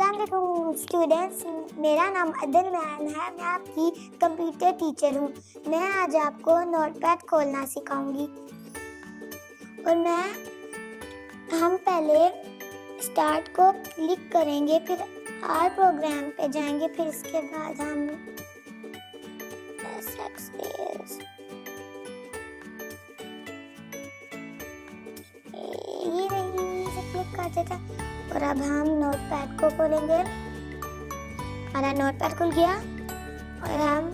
अस्सलाम वालेकुम स्टूडेंट्स, मेरा नाम अदन मैन है। मैं आपकी कंप्यूटर टीचर हूँ। मैं आज आपको नोटपैड खोलना सिखाऊंगी। और हम पहले स्टार्ट को क्लिक करेंगे, फिर आर प्रोग्राम पे जाएंगे, फिर इसके बाद हम ये नहीं से क्लिक कर देता। और अब हम नोटपैड को खोलेंगे। हमारा नोटपैड खुल गया और हम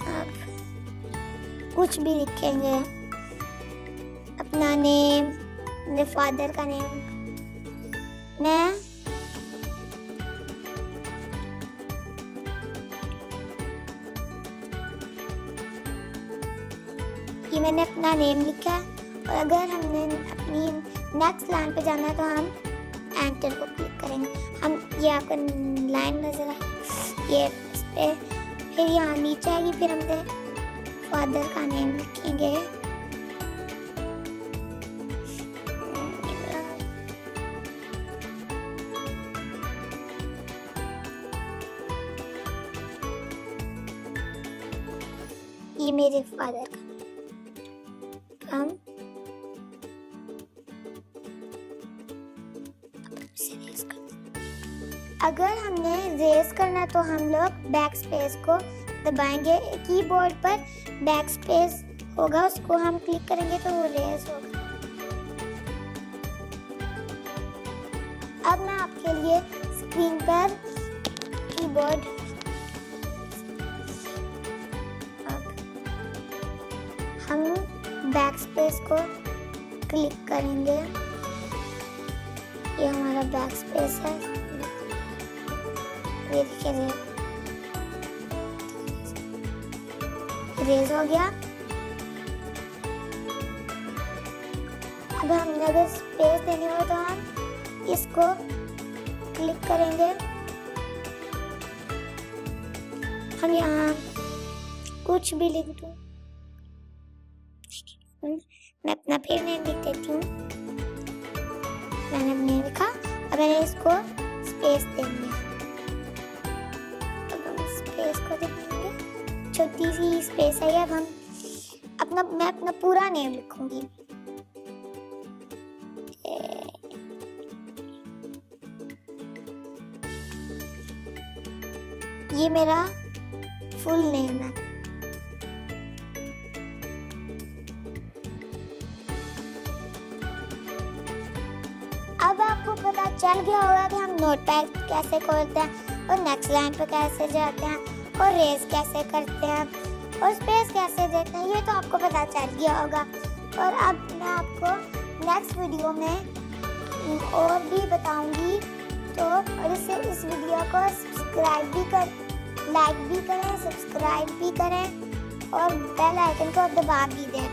अब कुछ भी लिखेंगे, अपना नेम, मेरे फादर का नेम। ये मैंने अपना नेम लिखा है। और अगर हमने अपनी नेक्स्ट लाइन पे जाना है तो हम एंटर को क्लिक करेंगे। हम ये आपको लाइन नजर आएगी, ये इस पे, फिर यहाँ नीचे आएगी, फिर हम फादर का नेम लिखेंगे। ये मेरे फादर का हम अगर हमने रेज करना तो हम लोग बैक स्पेस को दबाएंगे। कीबोर्ड पर बैक स्पेस होगा, उसको हम क्लिक करेंगे तो वो रेज होगा। अब मैं आपके लिए स्क्रीन पर कीबोर्ड हम बैक स्पेस को क्लिक करेंगे। ये हमारा बैक स्पेस है, ये देखिए रेज हो गया। अब हमने अगर स्पेस देनी हो तो हम इसको क्लिक करेंगे। हम यहाँ कुछ भी लिख दूं, मैं अपना फिर नेम लिख देती हूँ। मैंने नेम लिखा। अब मैंने इसको स्पेस देनी है। अब हम स्पेस को देखेंगे, छोटी सी स्पेस है। अब हम मैं अपना पूरा नेम लिखूंगी। ये मेरा फुल नेम है। अब आपको पता चल गया होगा कि हम नोटपैड कैसे खोलते हैं और नेक्स्ट लाइन पर कैसे जाते हैं और रेज कैसे करते हैं और स्पेस कैसे देते हैं। ये तो आपको पता चल गया होगा। और अब मैं आपको नेक्स्ट वीडियो में और भी बताऊंगी। तो और इस वीडियो को सब्सक्राइब भी लाइक भी करें, सब्सक्राइब भी करें और बेल आइकन को दबा भी दें।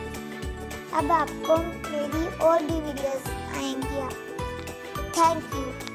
अब आपको मेरी और भी वीडियोस आएंगी। Thank you.